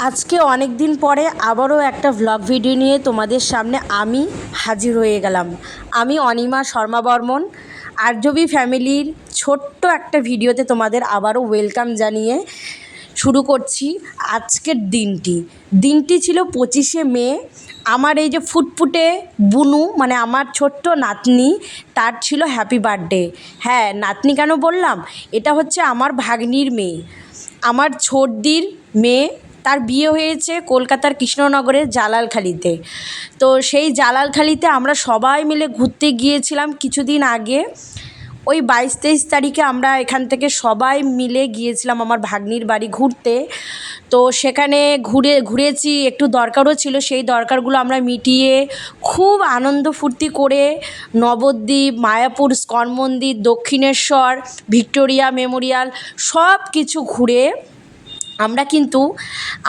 আজকে অনেক দিন পরে আবারও একটা ভ্লগ ভিডিও নিয়ে তোমাদের সামনে আমি হাজির হয়ে গেলাম। আমি অনিমা শর্মা বর্মন আরজবি ফ্যামিলির ছোট্ট একটা ভিডিওতে তোমাদের আবারও ওয়েলকাম জানিয়ে শুরু করছি আজকের দিনটি ছিল 25শে মে। আমার এই যে ফুটফুটে বুনু মানে আমার ছোট্ট নাতনি, তার ছিল হ্যাপি বার্থডে। হ্যাঁ, নাতনি কেন বললাম, এটা হচ্ছে আমার ভাগ্নির মেয়ে, আমার ছোটদির মেয়ে। তার বিয়ে হয়েছে কলকাতার কৃষ্ণনগরের জালালখালিতে। তো সেই জালালখালিতে আমরা সবাই মিলে ঘুরতে গিয়েছিলাম কিছুদিন আগে। ওই 22-23 তারিখে আমরা এখান থেকে সবাই মিলে গিয়েছিলাম আমার ভাগ্নির বাড়ি ঘুরতে। তো সেখানে ঘুরেছি, একটু দরকারও ছিল, সেই দরকারগুলো আমরা মিটিয়ে খুব আনন্দ ফুর্তি করে নবদ্বীপ, মায়াপুর ইস্কন মন্দির, দক্ষিণেশ্বর, ভিক্টোরিয়া মেমোরিয়াল সব কিছু ঘুরে আমরা কিন্তু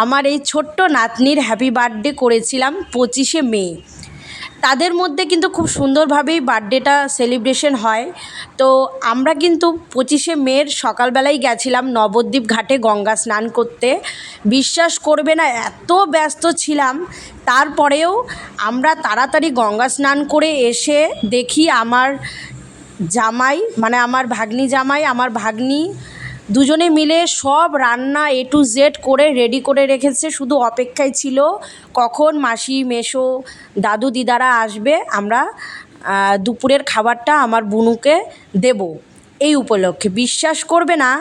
আমার এই ছোট্ট নাতনির হ্যাপি বার্থডে করেছিলাম 25শে মে। তাদের মধ্যে কিন্তু খুব সুন্দরভাবেই বার্থডেটা সেলিব্রেশন হয়। তো আমরা কিন্তু 25শে মের সকালবেলাই গেছিলাম নবদ্বীপ ঘাটে গঙ্গা স্নান করতে। বিশ্বাস করবে না, এত ব্যস্ত ছিলাম, তারপরেও আমরা তাড়াতাড়ি গঙ্গা স্নান করে এসে দেখি আমার জামাই মানে আমার ভাগ্নি জামাই, আমার ভাগ্নি দুজনে মিলে সব রান্না A to Z করে রেডি করে রেখেছে, শুধু অপেক্ষায় ছিল কখন মাসি মেসো দাদু দিদারা আসবে, আমরা দুপুরের খাবারটা আমার বুনুকে দেব এই উপলক্ষে। বিশ্বাস করবে না,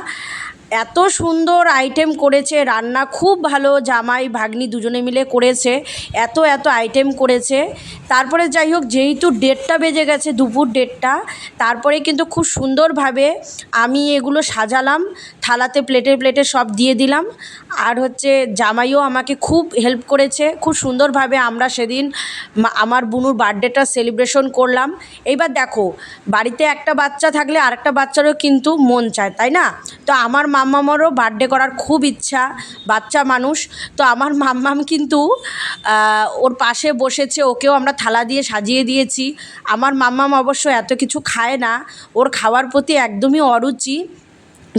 এত সুন্দর আইটেম করেছে, রান্না খুব ভালো, জামাই ভাগ্নি দুজনে মিলে করেছে, এত আইটেম করেছে। তারপরে যাই হোক, যেহেতু 1:30 বেজে গেছে, দুপুর 1:30, তারপরে কিন্তু খুব সুন্দরভাবে আমি এগুলো সাজালাম, থালাতে প্লেটে প্লেটে সব দিয়ে দিলাম। আর হচ্ছে জামাইও আমাকে খুব হেল্প করেছে, খুব সুন্দরভাবে আমরা সেদিন আমার বুনুর বার্থডেটা সেলিব্রেশন করলাম। এইবার দেখো, বাড়িতে একটা বাচ্চা থাকলে আরেকটা বাচ্চারও কিন্তু মন চায়, তাই না? তো আমার মাম্মামেরও বার্থডে করার খুব ইচ্ছা, বাচ্চা মানুষ। তো আমার মাম্মাম কিন্তু ওর পাশে বসেছে, ওকেও আমরা থালা দিয়ে সাজিয়ে দিয়েছি। আমার মাম্মাম অবশ্য এত কিছু খায় না, ওর খাওয়ার প্রতি একদমই অরুচি,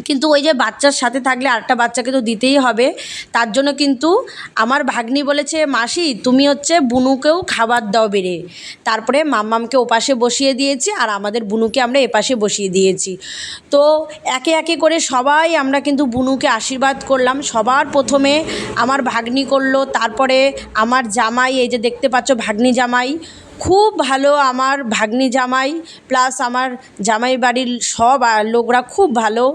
কিন্তু ওই যে বাচ্চার সাথে থাকলে আরেকটা বাচ্চাকে তো দিতেই হবে। তার জন্য কিন্তু আমার ভাগ্নি বলেছে, মাসি তুমি হচ্ছে বুনুকেও খাবার দাও বেড়ে। তারপরে মাম্মামকে ওপাশে বসিয়ে দিয়েছি আর আমাদের বুনুকে আমরা এপাশে বসিয়ে দিয়েছি। তো একে একে করে সবাই আমরা কিন্তু বুনুকে আশীর্বাদ করলাম। সবার প্রথমে আমার ভাগ্নি করলো, তারপরে আমার জামাই, এই যে দেখতে পাচ্ছ ভাগ্নি জামাই, খুব ভালো আমার ভাগ্নি জামাই, প্লাস আমার জামাই বাড়ির সব লোকরা খুব ভালো।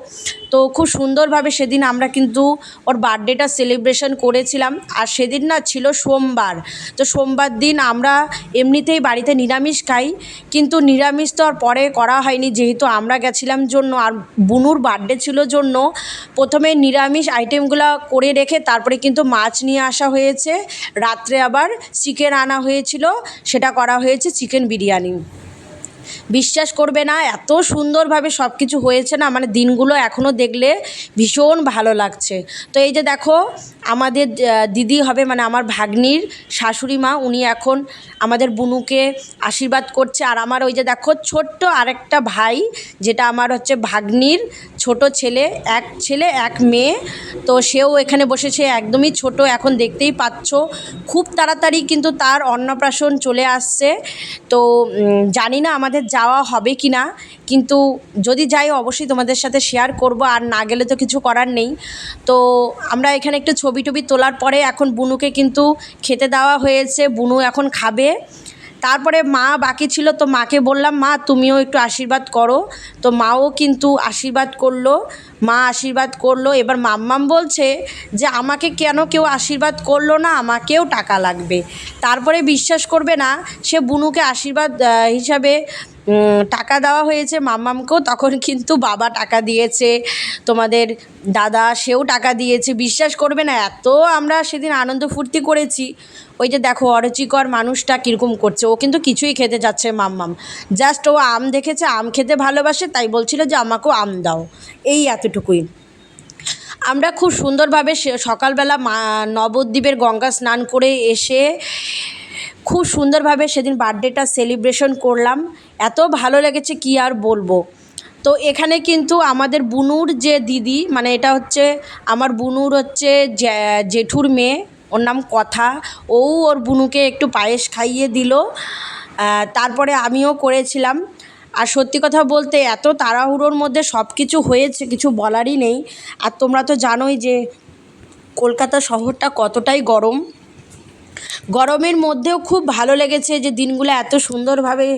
তো খুব সুন্দরভাবে সেদিন আমরা কিন্তু ওর বার্থডেটা সেলিব্রেশন করেছিলাম। আর সেদিন না ছিল সোমবার, তো সোমবার দিন আমরা এমনিতেই বাড়িতে নিরামিষ খাই, কিন্তু নিরামিষ তো আর পরে করা হয়নি, যেহেতু আমরা গেছিলাম জন্য আর বুনুর বার্থডে ছিল জন্য প্রথমে নিরামিষ আইটেমগুলো করে রেখে তারপরে কিন্তু মাছ নিয়ে আসা হয়েছে, রাত্রে আবার চিকেন আনা হয়েছিল, সেটা করা হয়েছে চিকেন বিরিয়ানি। বিশ্বাস করবে না, এত সুন্দরভাবে সব কিছু হয়েছে না, মানে দিনগুলো এখনও দেখলে ভীষণ ভালো লাগছে। তো এই যে দেখো, আমাদের দিদি হবে মানে আমার ভাগ্নির শাশুড়ি মা, উনি এখন আমাদের বুনুকে আশীর্বাদ করছে। আর আমার ওই যে দেখো ছোট্ট আরেকটা ভাই, যেটা আমার হচ্ছে ভাগ্নির ছোট ছেলে, এক ছেলে এক মেয়ে, তো সেও এখানে বসেছে, একদমই ছোট, এখন দেখতেই পাচ্ছ। খুব তাড়াতাড়ি কিন্তু তার অন্নপ্রাশন চলে আসছে। তো জানি না আমাদের যাওয়া হবে কি না, কিন্তু যদি যাই অবশ্যই তোমাদের সাথে শেয়ার করব, আর না গেলে তো কিছু করার নেই। তো আমরা এখানে একটু ছবি টবি তোলার পরে এখন বুনুকে কিন্তু খেতে দেওয়া হয়েছে, বুনু এখন খাবে। তারপরে মা বাকি ছিল, তো মাকে বললাম, মা তুমিও একটু আশীর্বাদ করো। তো মাও কিন্তু আশীর্বাদ করলো, মা আশীর্বাদ করলো। এবার মাম্মাম বলছে যে আমাকে কেন কেউ আশীর্বাদ করলো না, আমাকেও টাকা লাগবে। তারপরে বিশ্বাস করবে না, সে বুনুকে আশীর্বাদ হিসাবে টাকা দেওয়া হয়েছে মাম্মামকেও, তখন কিন্তু বাবা টাকা দিয়েছে, তোমাদের দাদা সেও টাকা দিয়েছে। বিশ্বাস করবে না, এত আমরা সেদিন আনন্দ ফুর্তি করেছি। ওই যে দেখো অরুচিকর মানুষটা কীরকম করছে, ও কিন্তু কিছুই খেতে যাচ্ছে মাম্মাম, জাস্ট ও আম দেখেছে, আম খেতে ভালোবাসে, তাই বলছিল যে আমাকেও আম দাও, এই এতটুকুই। আমরা খুব সুন্দরভাবে সকালবেলা নবদ্বীপের গঙ্গা স্নান করে এসে খুব সুন্দরভাবে সেদিন বার্থডেটা সেলিব্রেশন করলাম। এত ভালো লেগেছে কি আর বলবো। তো এখানে কিন্তু আমাদের বুনুর যে দিদি, মানে এটা হচ্ছে আমার বুনুর হচ্ছে জেঠুর মেয়ে, ওর নাম কথা। ওর বুনুকে একটু পায়েস খাইয়ে দিল। তারপরে আমিও করেছিলাম। আর সত্যি কথা বলতে এত তাড়াহুড়োর মধ্যে সব কিছু হয়েছে, কিছু বলারই নেই। আর তোমরা তো জানোই যে কলকাতা শহরটা কতটাই গরম। গরমের মধ্যেও খুব ভালো লেগেছে যে দিনগুলো এত সুন্দরভাবে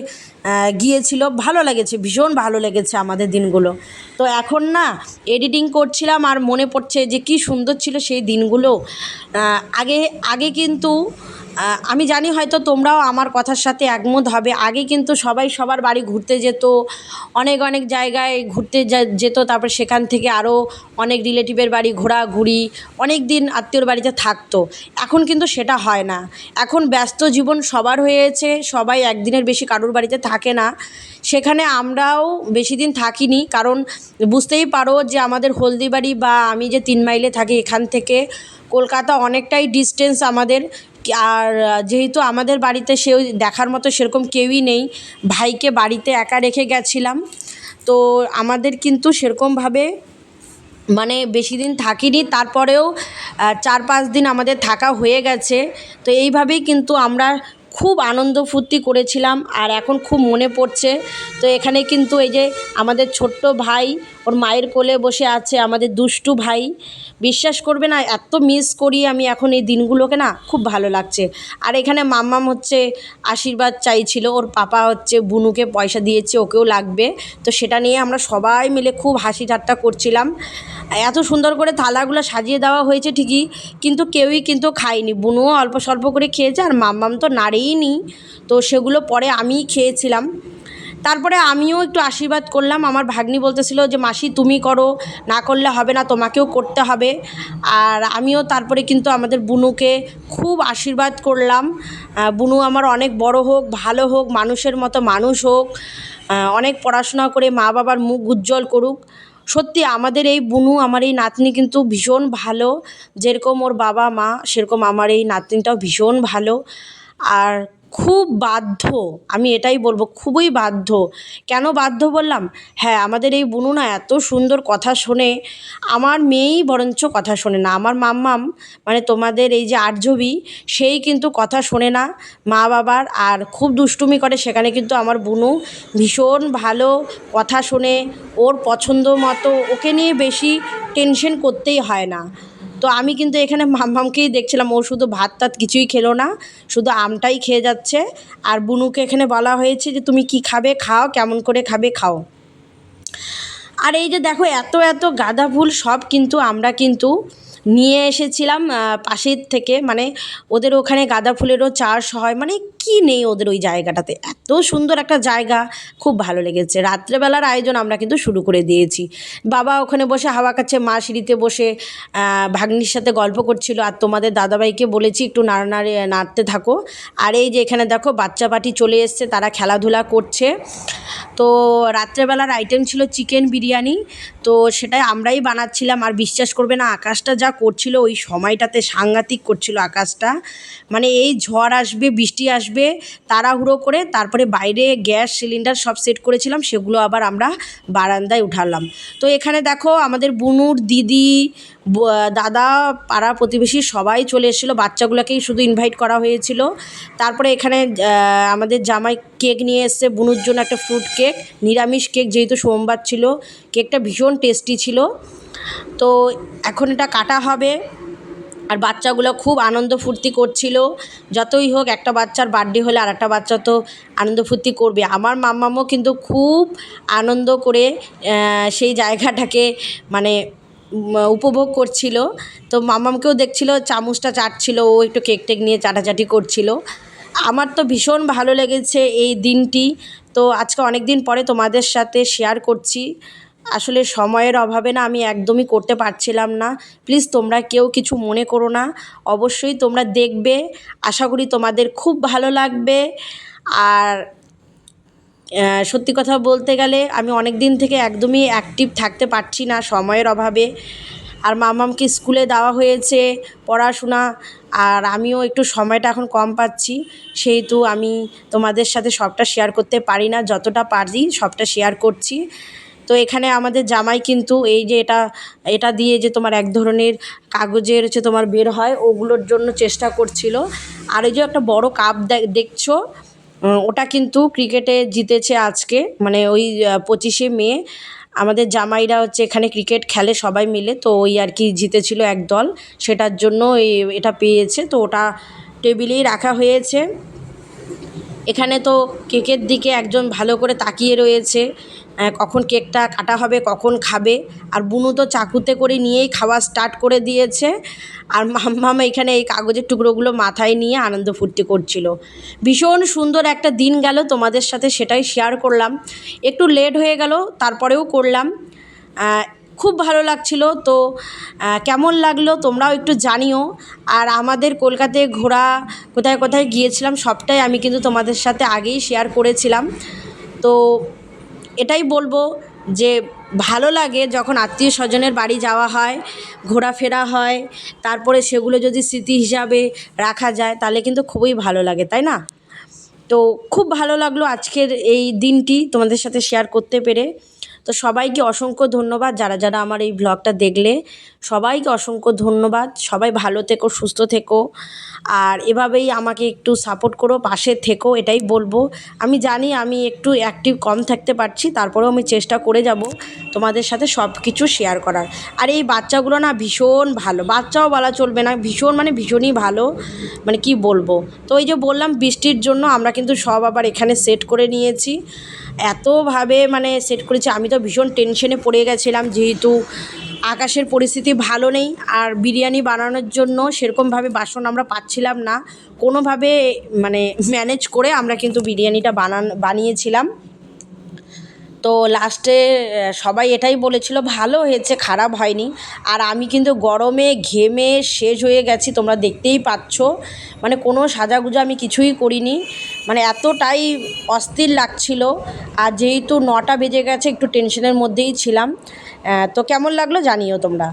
গিয়েছিল। ভালো লেগেছে, ভীষণ ভালো লেগেছে আমাদের দিনগুলো। তো এখন না এডিটিং করছিলাম আর মনে পড়ছে যে কী সুন্দর ছিল সেই দিনগুলো। আগে আগে কিন্তু আমি জানি হয়তো তোমরাও আমার কথার সাথে একমত হবে। আগে কিন্তু সবাই সবার বাড়ি ঘুরতে যেত, অনেক অনেক জায়গায় ঘুরতে যেত। তারপর সেখান থেকে আরও অনেক রিলেটিভের বাড়ি ঘোরাঘুরি, অনেক দিন আত্মীয়র বাড়িতে থাকতো। এখন কিন্তু সেটা হয় না। এখন ব্যস্ত জীবন সবার হয়েছে, সবাই একদিনের বেশি কারোর বাড়িতে থাকে না। সেখানে আমরাও বেশি দিন থাকিনি, কারণ বুঝতেই পারো যে আমাদের হলদিবাড়ি বা আমি যে 3 মাইলে থাকি এখান থেকে কলকাতা অনেকটাই ডিস্টেন্স আমাদের। আর যেহেতু আমাদের বাড়িতে দেখার মতো সেরকম কেউই নেই, ভাইকে বাড়িতে একা রেখে গেছিলাম। তো আমাদের কিন্তু সেরকমভাবে মানে বেশি দিন থাকিনি, তারপরেও 4-5 দিন আমাদের থাকা হয়ে গেছে। তো এইভাবেই কিন্তু আমরা খুব আনন্দ ফুর্তি করেছিলাম। আর এখন খুব মনে পড়ছে। তো এখানে কিন্তু এই যে আমাদের ছোট্ট ভাই ওর মায়ের কোলে বসে আছে, আমাদের দুষ্টু ভাই। বিশ্বাস করবে না, এত মিস করি আমি এখন এই দিনগুলোকে, না খুব ভালো লাগছে। আর এখানে মাম্মাম হচ্ছে আশীর্বাদ চাইছিল, ওর পাপা হচ্ছে বুনুকে পয়সা দিয়েছে, ওকেও লাগবে। তো সেটা নিয়ে আমরা সবাই মিলে খুব হাসি ঠাট্টা করছিলাম। এত সুন্দর করে থালাগুলো সাজিয়ে দেওয়া হয়েছে ঠিকই, কিন্তু কেউই কিন্তু খায়নি। বুনুও অল্প স্বল্প করে খেয়েছে আর মাম্মাম তো নাড়েইনি। তো সেগুলো পরে আমিই খেয়েছিলাম। তারপরে আমিও একটু আশীর্বাদ করলাম। আমার ভাগ্নি বলতেছিল যে মাসি তুমি করো, না করলে হবে না, তোমাকেও করতে হবে। আর আমিও তারপরে কিন্তু আমাদের বুনুকে খুব আশীর্বাদ করলাম। বুনু আমার অনেক বড় হোক, ভালো হোক, মানুষের মতো মানুষ হোক, অনেক পড়াশোনা করে মা বাবার মুখ উজ্জ্বল করুক। সত্যি আমাদের এই বুনু, আমার এই নাতনি কিন্তু ভীষণ ভালো। যেরকম ওর বাবা মা, সেরকম আমার এই নাতনিটাও ভীষণ ভালো। আর খুব বাধ্য, আমি এটাই বলবো, খুবই বাধ্য। কেন বাধ্য বললাম? হ্যাঁ, আমাদের এই বুনু না এত সুন্দর কথা শোনে। আমার মেয়েই বরঞ্চ কথা শোনে না। আমার মাম্মাম, মানে তোমাদের এই যে আর্যবি, সেই কিন্তু কথা শোনে না মা বাবার, আর খুব দুষ্টুমি করে। সেখানে কিন্তু আমার বুনু ভীষণ ভালো, কথা শোনে, ওর পছন্দ মতো, ওকে নিয়ে বেশি টেনশন করতেই হয় না। তো আমি কিন্তু এখানে মাম্মামকেই দেখছিলাম, ও শুধু ভাত টাত কিছুই খেলো না, শুধু আমটাই খেয়ে যাচ্ছে। আর বুনুকে এখানে বলা হয়েছে যে তুমি কি খাবে খাও, কেমন করে খাবে খাও। আর এই যে দেখো এত এত গাঁদা ফুল সব কিন্তু আমরা কিন্তু নিয়ে এসেছিলাম পাশের থেকে, মানে ওদের ওখানে গাঁদা ফুলেরও চাষ হয়, মানে কি নেই ওদের ওই জায়গাটাতে, এত সুন্দর একটা জায়গা, খুব ভালো লেগেছে। রাত্রেবেলার আয়োজন আমরা কিন্তু শুরু করে দিয়েছি। বাবা ওখানে বসে হাওয়া খাচ্ছে, মা সিঁড়িতে বসে ভাগ্নির সাথে গল্প করছিল। আর তোমাদের দাদাভাইকে বলেছি একটু নাড়তে থাকো। আর এই যে এখানে দেখো বাচ্চা পার্টি চলে এসছে, তারা খেলাধুলা করছে। তো রাত্রেবেলার আইটেম ছিল চিকেন বিরিয়ানি। তো সেটাই আমরাই বানাচ্ছিলাম। আর বিশ্বাস করবে না, আকাশটা যা করছিল ওই সময়টাতে, সাংঘাতিক করছিল আকাশটা। মানে এই ঝড় আসবে, বৃষ্টি আসবে, তাড়াহুড়ো করে তারপরে বাইরে গ্যাস সিলিন্ডার সব সেট করেছিলাম, সেগুলো আবার আমরা বারান্দায় উঠালাম। তো এখানে দেখো আমাদের বুনুর দিদি, দাদা, পাড়া প্রতিবেশী সবাই চলে এসেছিলো, বাচ্চাগুলোকেই শুধু ইনভাইট করা হয়েছিল। তারপরে এখানে আমাদের জামাই কেক নিয়ে এসছে বুনুর জন্য, একটা ফ্রুট কেক, নিরামিষ কেক, যেহেতু সোমবার ছিল। কেকটা ভীষণ টেস্টি ছিল। তো এখন এটা কাটা হবে। আর বাচ্চাগুলো খুব আনন্দ ফুর্তি করছিল। যতই হোক, একটা বাচ্চার বার্থডে হলে আর একটা বাচ্চা তো আনন্দ ফুর্তি করবে। আমার মাম্মামও কিন্তু খুব আনন্দ করে সেই জায়গাটাকে মানে উপভোগ করছিল। তো মাম্মামকেও দেখছিল, চামচটা চাটছিল, ও একটু কেক টেক নিয়ে চাটাচাটি করছিল। আমার তো ভীষণ ভালো লেগেছে এই দিনটি। তো আজকে অনেক দিন পরে তোমাদের সাথে শেয়ার করছি। আসলে সময়ের অভাবে না আমি একদমই করতে পারছিলাম না। প্লিজ তোমরা কেউ কিছু মনে করো না, অবশ্যই তোমরা দেখবে। আশা করি তোমাদের খুব ভালো লাগবে। আর সত্যি কথা বলতে গেলে আমি অনেক দিন থেকে একদমই অ্যাক্টিভ থাকতে পারছি না সময়ের অভাবে। আর মাম্মামকে স্কুলে দেওয়া হয়েছে, পড়াশোনা, আর আমিও একটু সময়টা এখন কম পাচ্ছি, সেহেতু আমি তোমাদের সাথে সবটা শেয়ার করতে পারি না, যতটা পারি সবটা শেয়ার করছি। তো এখানে আমাদের জামাই কিন্তু এই যে এটা দিয়ে যে তোমার এক ধরনের কাগজের হচ্ছে তোমার বের হয়, ওগুলোর জন্য চেষ্টা করছিল। আর এই যে একটা বড় কাপ দেখছো, ওটা কিন্তু ক্রিকেটে জিতেছে আজকে, মানে ওই 25শে মে আমাদের জামাইরা হচ্ছে এখানে ক্রিকেট খেলে সবাই মিলে, তো ওই আর কি জিতেছিল এক দল, সেটার জন্য এটা পেয়েছে। তো ওটা টেবিলেই রাখা হয়েছে। এখানে তো কেকের দিকে একজন ভালো করে তাকিয়ে রয়েছে, কখন কেকটা কাটা হবে, কখন খাবে। আর বুনু তো চাকুতে করে নিয়েই খাওয়া স্টার্ট করে দিয়েছে। আর মাম্মাম এখানে এই কাগজের টুকরোগুলো মাথায় নিয়ে আনন্দ ফুর্তি করছিল। ভীষণ সুন্দর একটা দিন গেল তোমাদের সাথে, সেটাই শেয়ার করলাম। একটু লেট হয়ে গেল, তারপরেও করলাম। খুব ভালো লাগছিল। তো কেমন লাগলো তোমরাও একটু জানিও। আর আমাদের কলকাতায় ঘোরা, কোথায় কোথায় গিয়েছিলাম সবটাই আমি কিন্তু তোমাদের সাথে আগেই শেয়ার করেছিলাম। তো এটাই বলবো যে ভালো লাগে যখন আত্মীয় স্বজনের বাড়ি যাওয়া হয়, ঘোরাফেরা হয়, তারপরে সেগুলো যদি স্মৃতি হিসাবে রাখা যায় তাহলে কিন্তু খুবই ভালো লাগে, তাই না? তো খুব ভালো লাগলো আজকের এই দিনটি তোমাদের সাথে শেয়ার করতে পেরে। তো সবাইকে অসংখ্য ধন্যবাদ, যারা যারা আমার এই ব্লগটা দেখলে সবাইকে অসংখ্য ধন্যবাদ। সবাই ভালো থেকো, সুস্থ থেকো, আর এভাবেই আমাকে একটু সাপোর্ট করো, পাশে থেকো, এটাই বলবো। আমি জানি আমি একটু অ্যাক্টিভ কম থাকতে পারছি, তারপরেও আমি চেষ্টা করে যাব তোমাদের সাথে সব কিছু শেয়ার করার। আর এই বাচ্চাগুলো না ভীষণ ভালো, বাচ্চাও বলা চলবে না, ভীষণ মানে ভীষণই ভালো, মানে কি বলবো। তো এই যে বললাম বৃষ্টির জন্য আমরা কিন্তু সব আবার এখানে সেট করে নিয়েছি, এতভাবে মানে সেট করেছি। আমি তো ভীষণ টেনশনে পড়ে গেছিলাম, যেহেতু আকাশের পরিস্থিতি ভালো নেই, আর বিরিয়ানি বানানোর জন্য সেরকমভাবে বাসন আমরা পাচ্ছিলাম না। কোনোভাবে মানে ম্যানেজ করে আমরা কিন্তু বিরিয়ানিটা বানিয়েছিলাম। তো লাস্টে সবাই এটাই বলেছিল ভালো হয়েছে, খারাপ হয়নি। আর আমি কিন্তু গরমে ঘেমে শেষ হয়ে গেছি, তোমরা দেখতেই পাচ্ছ। মানে কোনো সাজাগুজা আমি কিছুই করিনি, মানে এতটাই অস্থির লাগছিল। আর যেহেতু 9টা বেজে গেছে, একটু টেনশনের মধ্যেই ছিলাম। তো কেমন লাগলো জানিও তোমরা।